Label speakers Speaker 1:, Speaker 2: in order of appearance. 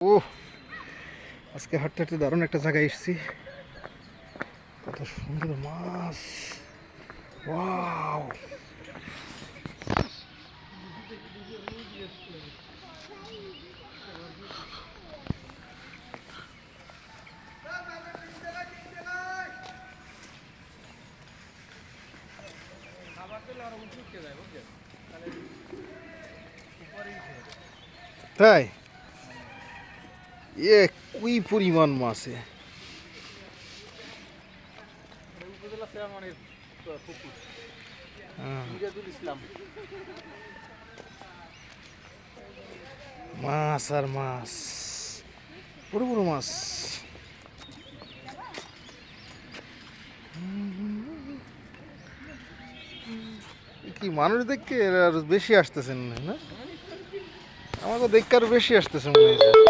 Speaker 1: ও আজকে হাঁটতে হাঁটতে দারুণ একটা জায়গায় এসেছি। কত সুন্দর মাছ, ওয়াও! তাই কি পরিমাণ মাছে! মাছ আর মাছ, বড় বড় মাছ। কি মানুষ দেখে আর বেশি আসতেছেন না? আমাকে দেখে আর বেশি আসতেছে মনে হয়েছে।